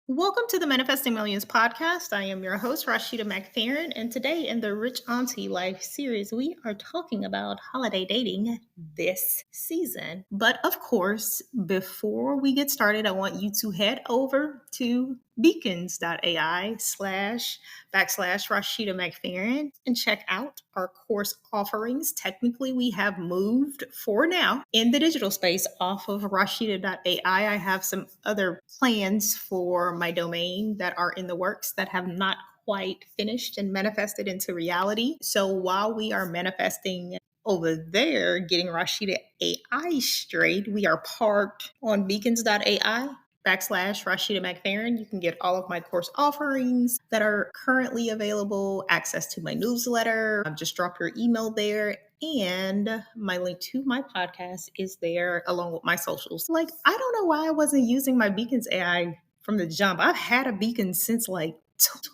Welcome to the Manifesting Millions podcast. I am your host, Rashida McFerren, and today in the Rich Auntie Life series, we are talking about holiday dating this season. But of course, before we get started, I want you to head over to beacons.ai slash backslash Rashida McFerren and check out our course offerings. Technically, we have moved for now in the digital space off of Rashida.ai. I have some other plans for my domain that are in the works that have not quite finished and manifested into reality. So while we are manifesting over there, getting Rashida AI straight, we are parked on beacons.ai backslash Rashida McFerren. You can get all of my course offerings that are currently available, access to my newsletter. Just drop your email there. And my link to my podcast is there along with my socials. Like, I don't know why I wasn't using my Beacons AI from the jump. I've had a Beacon since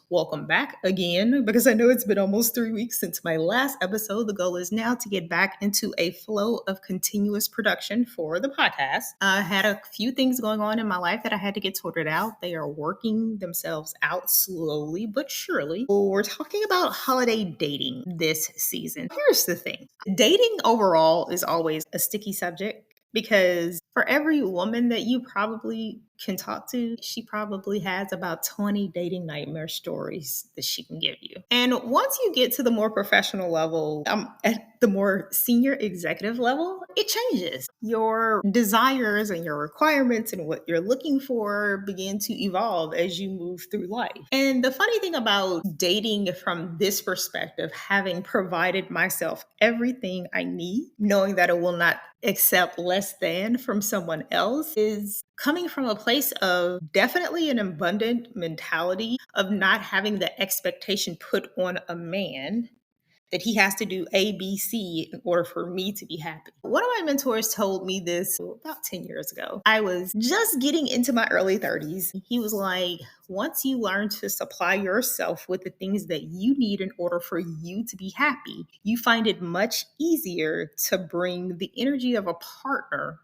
welcome back again, because I know it's been almost 3 weeks since my last episode. The goal is now to get back into a flow of continuous production for the podcast. I had a few things going on in my life that I had to get sorted out. They are working themselves out slowly but surely. We're talking about holiday dating this season. Here's the thing. Dating overall is always a sticky subject, because for every woman that you probably can talk to, she probably has about 20 dating nightmare stories that she can give you. And once you get to the more professional level, at the more senior executive level, it changes. Your desires and your requirements and what you're looking for begin to evolve as you move through life. And the funny thing about dating from this perspective, having provided myself everything I need, knowing that it will not accept less than from someone else, is coming from a place of definitely an abundant mentality of not having the expectation put on a man that he has to do A, B, C in order for me to be happy. One of my mentors told me this about 10 years ago. I was just getting into my early 30s. He was like, once you learn to supply yourself with the things that you need in order for you to be happy, you find it much easier to bring the energy of a partner.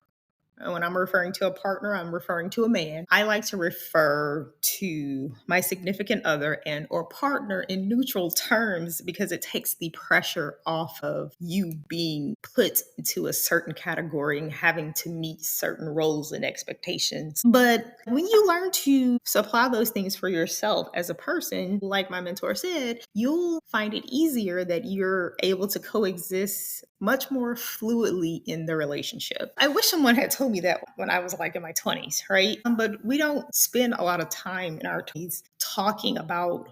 And when I'm referring to a partner, I'm referring to a man. I like to refer to my significant other and or partner in neutral terms, because it takes the pressure off of you being put into a certain category and having to meet certain roles and expectations. But when you learn to supply those things for yourself as a person, like my mentor said, you'll find it easier that you're able to coexist much more fluidly in the relationship. I wish someone had told me that when I was like in my 20s, right? But we don't spend a lot of time in our 20s talking about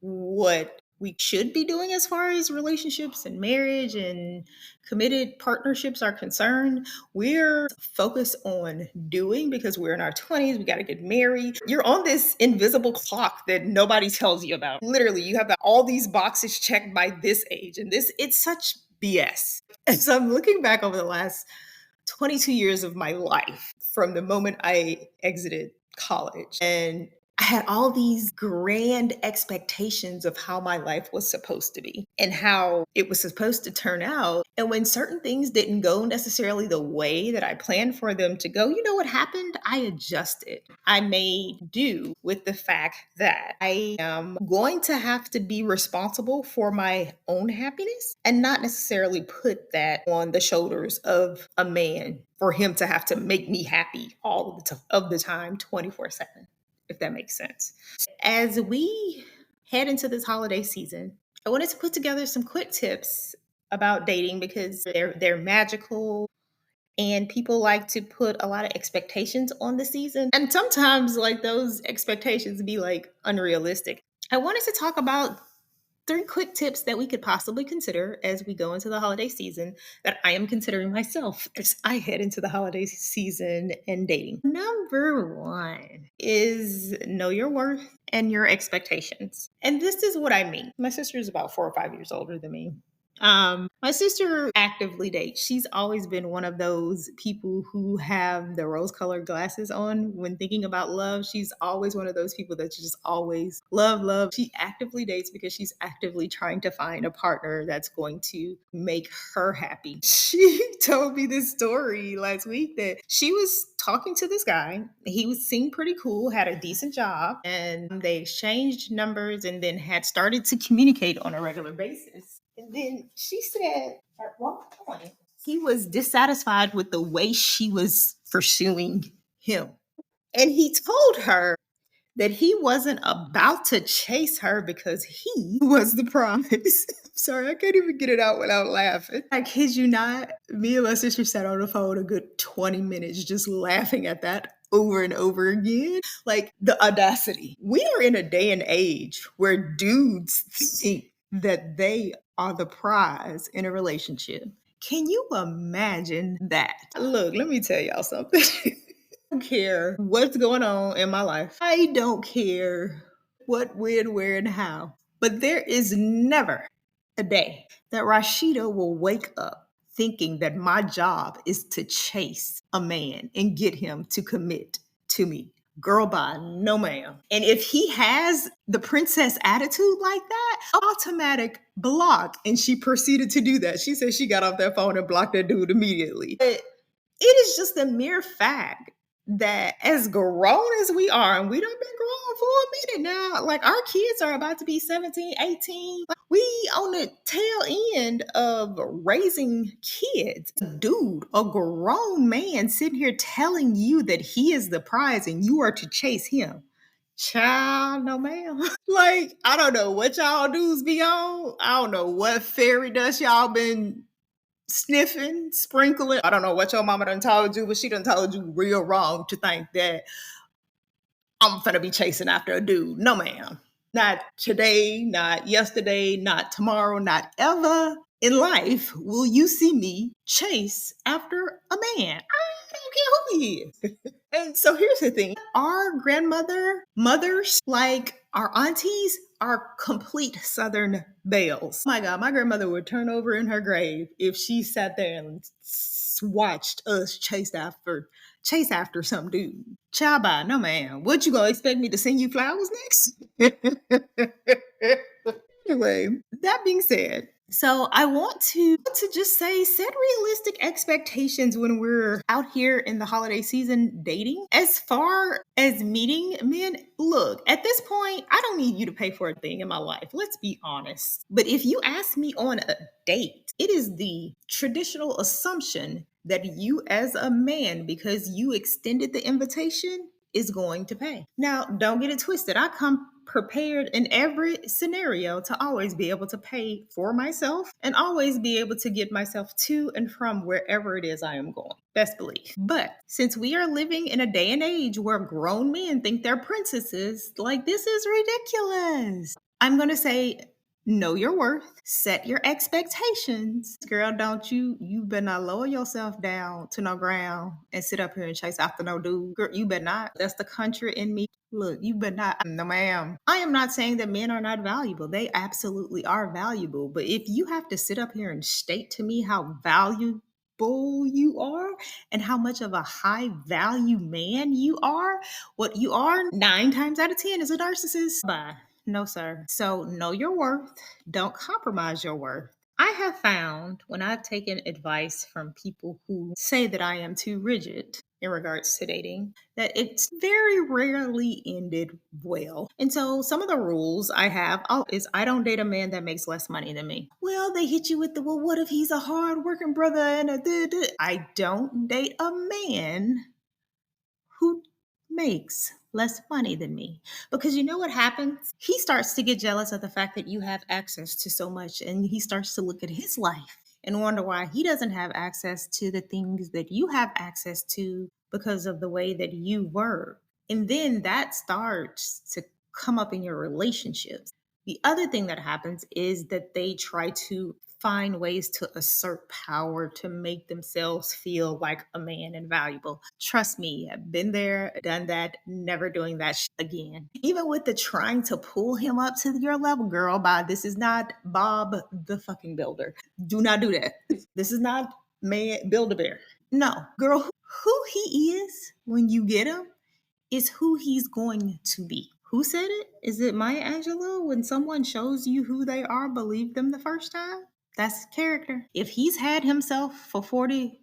what we should be doing as far as relationships and marriage and committed partnerships are concerned. We're focused on doing, because we're in our 20s, we got to get married. You're on this invisible clock that nobody tells you about. Literally, you have all these boxes checked by this age, and it's such BS. And so I'm looking back over the last 22 years of my life from the moment I exited college, and I had all these grand expectations of how my life was supposed to be and how it was supposed to turn out. And when certain things didn't go necessarily the way that I planned for them to go, you know what happened? I adjusted. I made do with the fact that I am going to have to be responsible for my own happiness and not necessarily put that on the shoulders of a man for him to have to make me happy all of the time, 24/7. If that makes sense. As we head into this holiday season, I wanted to put together some quick tips about dating, because they're magical, and people like to put a lot of expectations on the season. And sometimes like those expectations be like unrealistic. I wanted to talk about 3 quick tips that we could possibly consider as we go into the holiday season, that I am considering myself as I head into the holiday season and dating. Number 1 is know your worth and your expectations. And this is what I mean. My sister is about 4 or 5 years older than me. My sister actively dates. She's always been one of those people who have the rose-colored glasses on when thinking about love. She's always one of those people that just always love, love. She actively dates because she's actively trying to find a partner that's going to make her happy. She told me this story last week that she was talking to this guy. Seemed pretty cool, had a decent job, and they exchanged numbers and then had started to communicate on a regular basis. And then she said at one point he was dissatisfied with the way she was pursuing him. And he told her that he wasn't about to chase her because he was the prize. Sorry, I can't even get it out without laughing. I kid you not, me and my sister sat on the phone a good 20 minutes just laughing at that over and over again. Like the audacity. We are in a day and age where dudes think that they are the prize in a relationship. Can you imagine that? Look, let me tell y'all something. Don't care what's going on in my life. I don't care what, when, where, and how. But there is never a day that Rashida will wake up thinking that my job is to chase a man and get him to commit to me. Girl, bye, no ma'am. And if he has the princess attitude like that, automatic block. And she proceeded to do that. She said she got off that phone and blocked that dude immediately. But it is just a mere fact that as grown as we are, and we done been grown for a minute now, like our kids are about to be 17, 18. Like, we on the tail end of raising kids. Dude, a grown man sitting here telling you that he is the prize and you are to chase him. Child, no ma'am. Like, I don't know what y'all dudes be on. I don't know what fairy dust y'all been sniffing, sprinkling. I don't know what your mama done told you, but she done told you real wrong to think that I'm finna be chasing after a dude. No, ma'am. Not today, not yesterday, not tomorrow, not ever in life will you see me chase after a man. I don't care who he is. And so here's the thing. Our mothers, like our aunties, are complete Southern belles. Oh my God, my grandmother would turn over in her grave if she sat there and watched us chase after some dude. Child bye, no ma'am. What you gonna expect me to send you flowers next? Anyway, that being said, so I want to just say set realistic expectations when we're out here in the holiday season dating. As far as meeting men, look, at this point, I don't need you to pay for a thing in my life. Let's be honest. But if you ask me on a date, it is the traditional assumption that you as a man, because you extended the invitation, is going to pay. Now, don't get it twisted. I come prepared in every scenario to always be able to pay for myself and always be able to get myself to and from wherever it is I am going. Best believe. But since we are living in a day and age where grown men think they're princesses, like this is ridiculous. I'm going to say, know your worth, set your expectations. Girl, don't you better not lower yourself down to no ground and sit up here and chase after no dude. Girl, you better not. That's the country in me. Look, you better not. No, ma'am. I am not saying that men are not valuable. They absolutely are valuable. But if you have to sit up here and state to me how valuable you are and how much of a high value man you are, what you are 9 times out of 10 is a narcissist. Bye. No, sir. So know your worth. Don't compromise your worth. I have found when I've taken advice from people who say that I am too rigid in regards to dating, that it's very rarely ended well. And so some of the rules I have is I don't date a man that makes less money than me. Well, they hit you with the, well, what if he's a hard-working brother and a duh. I don't date a man who makes less money than me. Because you know what happens? He starts to get jealous of the fact that you have access to so much, and he starts to look at his life and wonder why he doesn't have access to the things that you have access to because of the way that you work. And then that starts to come up in your relationships. The other thing that happens is that they try to find ways to assert power to make themselves feel like a man and valuable. Trust me, I've been there, done that, never doing that again. Even with the trying to pull him up to your level, girl, this is not Bob the fucking Builder. Do not do that. This is not man Build-A-Bear. No, girl, who he is when you get him is who he's going to be. Who said it? Is it Maya Angelou? When someone shows you who they are, believe them the first time? That's character. If he's had himself for 40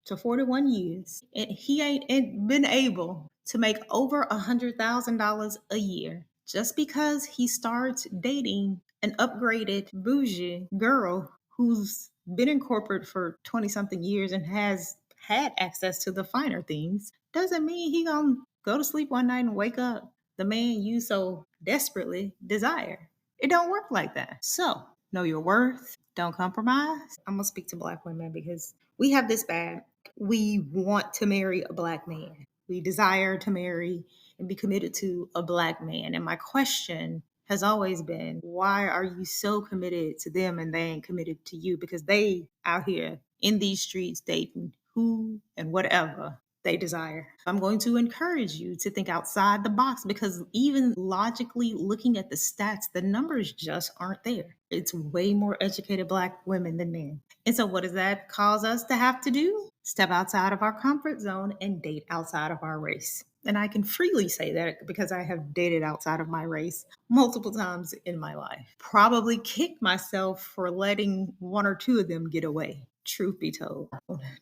to 41 years, and he ain't been able to make over $100,000 a year just because he starts dating an upgraded bougie girl who's been in corporate for 20 something years and has had access to the finer things, doesn't mean he gonna go to sleep one night and wake up the man you so desperately desire. It don't work like that. So know your worth, don't compromise. I'm gonna speak to Black women because we have this bad. We want to marry a Black man. We desire to marry and be committed to a Black man. And my question has always been, why are you so committed to them and they ain't committed to you? Because they out here in these streets dating who and whatever they desire. I'm going to encourage you to think outside the box because even logically looking at the stats, the numbers just aren't there. It's way more educated Black women than men. And so, what does that cause us to have to do? Step outside of our comfort zone and date outside of our race. And I can freely say that because I have dated outside of my race multiple times in my life. Probably kicked myself for letting one or two of them get away. Truth be told,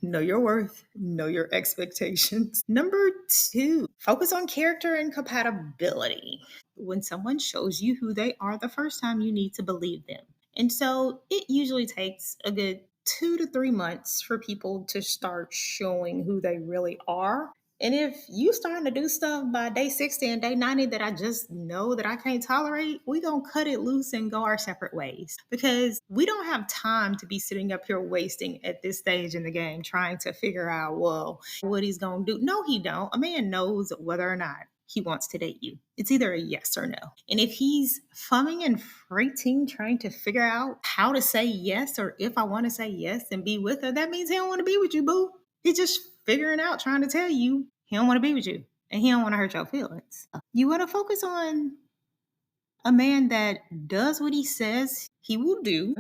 know your worth, know your expectations. Number two, focus on character and compatibility. When someone shows you who they are the first time, you need to believe them. And so it usually takes a good 2 to 3 months for people to start showing who they really are. And if you starting to do stuff by day 60 and day 90 that I just know that I can't tolerate, we gonna cut it loose and go our separate ways. Because we don't have time to be sitting up here wasting at this stage in the game trying to figure out, well, what he's gonna do. No, he don't. A man knows whether or not he wants to date you. It's either a yes or no. And if he's fumming and freighting, trying to figure out how to say yes or if I want to say yes and be with her, that means he don't want to be with you, boo. He's just figuring out, trying to tell you he don't want to be with you and he don't want to hurt your feelings. You want to focus on a man that does what he says he will do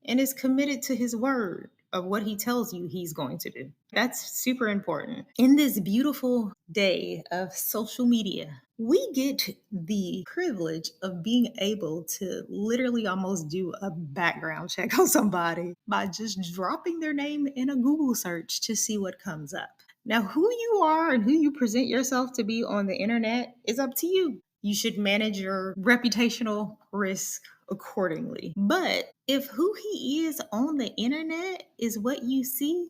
and is committed to his word of what he tells you he's going to do. That's super important. In this beautiful day of social media, we get the privilege of being able to literally almost do a background check on somebody by just dropping their name in a Google search to see what comes up. Now, who you are and who you present yourself to be on the internet is up to you. You should manage your reputational risk accordingly. But if who he is on the internet is what you see,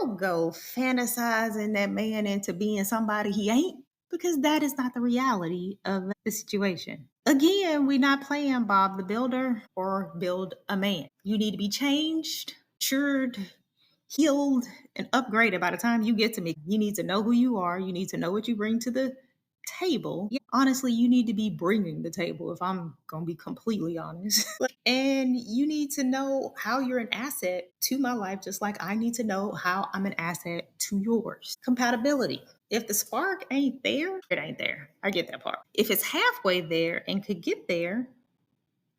don't go fantasizing that man into being somebody he ain't, because that is not the reality of the situation. Again, we're not playing Bob the Builder or Build a Man. You need to be changed, matured, healed, and upgraded by the time you get to me. You need to know who you are. You need to know what you bring to the table. Yeah, honestly, you need to be bringing the table, if I'm going to be completely honest. And you need to know how you're an asset to my life, just like I need to know how I'm an asset to yours. Compatibility. If the spark ain't there, it ain't there. I get that part. If it's halfway there and could get there,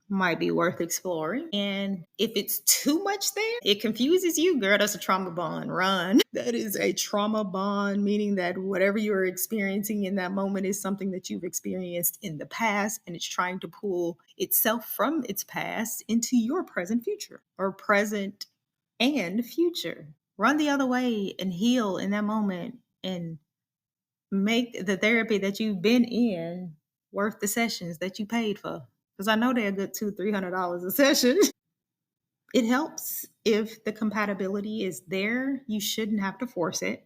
might be worth exploring. And if it's too much there, it confuses you, girl, that's a trauma bond. Run. That is a trauma bond, meaning that whatever you're experiencing in that moment is something that you've experienced in the past and it's trying to pull itself from its past into your present future or present and future. Run the other way and heal in that moment and make the therapy that you've been in worth the sessions that you paid for. Because I know they're a good $200-300 a session. It helps if the compatibility is there. You shouldn't have to force it.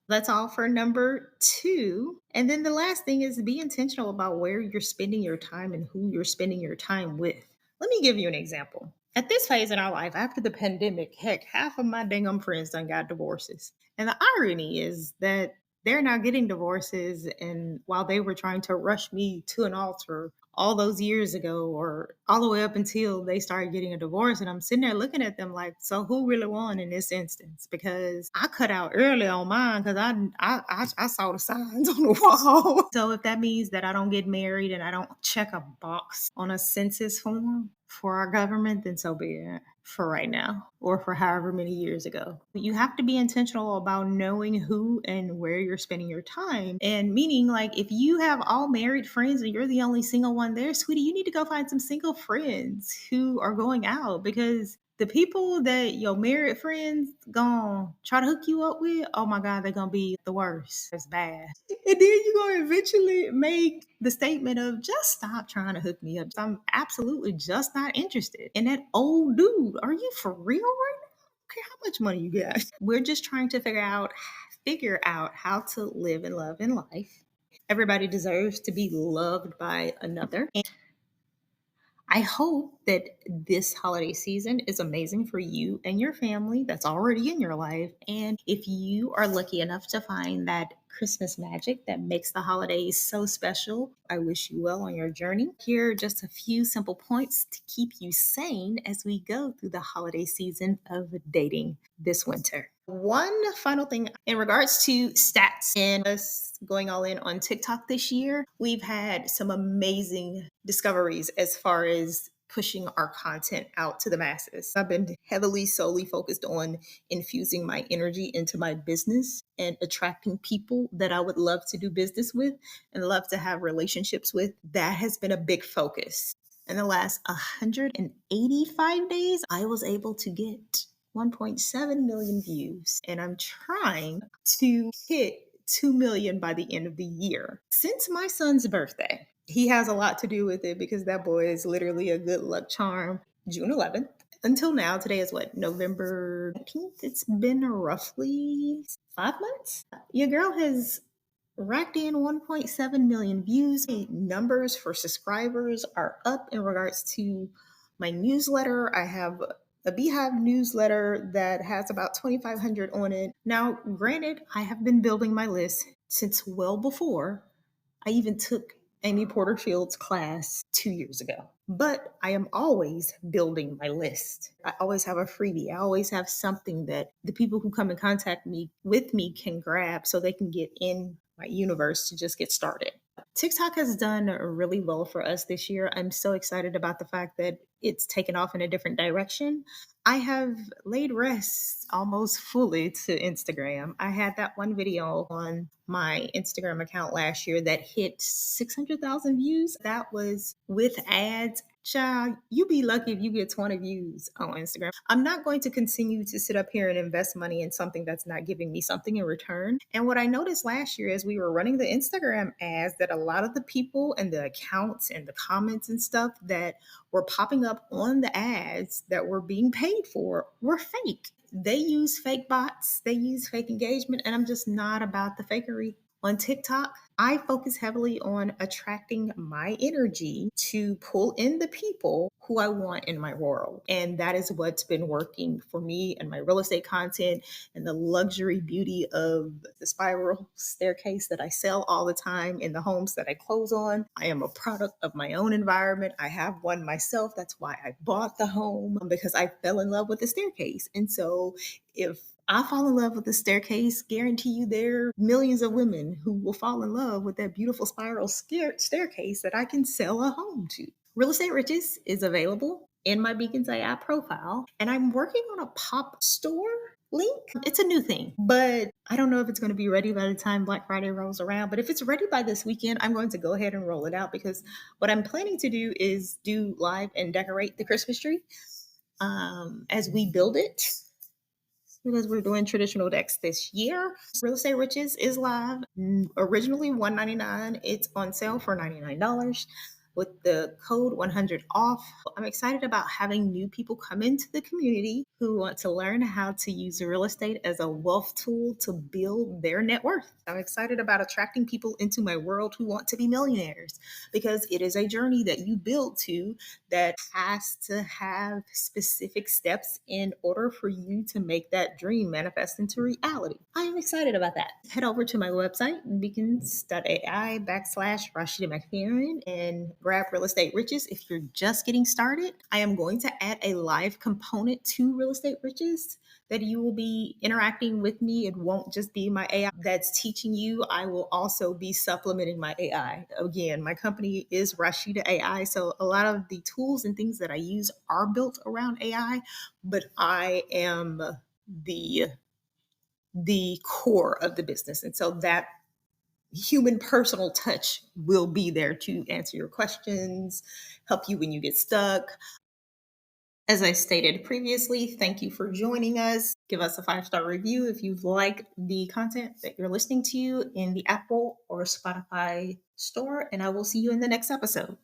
That's all for number two. And then the last thing is be intentional about where you're spending your time and who you're spending your time with. Let me give you an example. At this phase in our life, after the pandemic, heck, half of my dang friends done got divorces. And the irony is that they're now getting divorces. And while they were trying to rush me to an altar all those years ago, or all the way up until they started getting a divorce, and I'm sitting there looking at them like, so who really won in this instance? Because I cut out early on mine because I saw the signs on the wall. So if that means that I don't get married and I don't check a box on a census form for our government, then so be it for right now or for however many years ago. You have to be intentional about knowing who and where you're spending your time. And meaning, like, if you have all married friends and you're the only single one there, sweetie, you need to go find some single friends who are going out, because The people that your married friends gonna try to hook you up with, oh my God, they're gonna be the worst. It's bad. And then you're gonna eventually make the statement of just stop trying to hook me up. I'm absolutely just not interested in that old dude. Are you for real right now? Okay, how much money you got? We're just trying to figure out how to live and love in life. Everybody deserves to be loved by another. And I hope that this holiday season is amazing for you and your family that's already in your life. And if you are lucky enough to find that Christmas magic that makes the holidays so special, I wish you well on your journey. Here are just a few simple points to keep you sane as we go through the holiday season of dating this winter. One final thing in regards to stats and us going all in on TikTok this year, we've had some amazing discoveries as far as pushing our content out to the masses. I've been heavily solely focused on infusing my energy into my business and attracting people that I would love to do business with and love to have relationships with. That has been a big focus. In the last 185 days, I was able to get 1.7 million views, and I'm trying to hit 2 million by the end of the year. Since my son's birthday, he has a lot to do with it because that boy is literally a good luck charm. June 11th until now, today is what, November 19th? It's been roughly 5 months. Your girl has racked in 1.7 million views. The numbers for subscribers are up in regards to my newsletter. I have a Beehive newsletter that has about 2,500 on it. Now, granted, I have been building my list since well before I even took Amy Porterfield's class 2 years ago. But I am always building my list. I always have a freebie. I always have something that the people who come in contact with me can grab so they can get in my universe to just get started. TikTok has done really well for us this year. I'm so excited about the fact that it's taken off in a different direction. I have laid rest almost fully to Instagram. I had that one video on my Instagram account last year that hit 600,000 views. That was with ads. Child, you be lucky if you get 20 views on Instagram. I'm not going to continue to sit up here and invest money in something that's not giving me something in return. And what I noticed last year as we were running the Instagram ads, that a lot of the people and the accounts and the comments and stuff that were popping up on the ads that were being paid for were fake. They use fake bots, they use fake engagement, and I'm just not about the fakery. On TikTok, I focus heavily on attracting my energy to pull in the people who I want in my world. And that is what's been working for me and my real estate content and the luxury beauty of the spiral staircase that I sell all the time in the homes that I close on. I am a product of my own environment. I have one myself. That's why I bought the home, because I fell in love with the staircase. And so if I fall in love with the staircase, guarantee you there are millions of women who will fall in love with that beautiful spiral staircase that I can sell a home to. Real Estate Riches is available in my Beacons AI profile, and I'm working on a pop store link. It's a new thing, but I don't know if it's going to be ready by the time Black Friday rolls around. But if it's ready by this weekend, I'm going to go ahead and roll it out, because what I'm planning to do is do live and decorate the Christmas tree as we build it, because we're doing traditional decks this year. Real Estate Riches is live. Originally $199, it's on sale for $99 with the code 100 off. I'm excited about having new people come into the community who want to learn how to use real estate as a wealth tool to build their net worth. I'm excited about attracting people into my world who want to be millionaires, because it is a journey that you build to that has to have specific steps in order for you to make that dream manifest into reality. I am excited about that. Head over to my website, beacons.ai/Rashida McFerren, and grab Real Estate Riches if you're just getting started. I am going to add a live component to Real Estate Riches that you will be interacting with me. It won't just be my AI that's teaching you. I will also be supplementing my AI. Again, my company is Rashida AI, so a lot of the tools and things that I use are built around AI, but I am the core of the business. And so that human personal touch will be there to answer your questions, help you when you get stuck. As I stated previously, thank you for joining us. Give us a 5-star review if you've liked the content that you're listening to in the Apple or Spotify store, and I will see you in the next episode.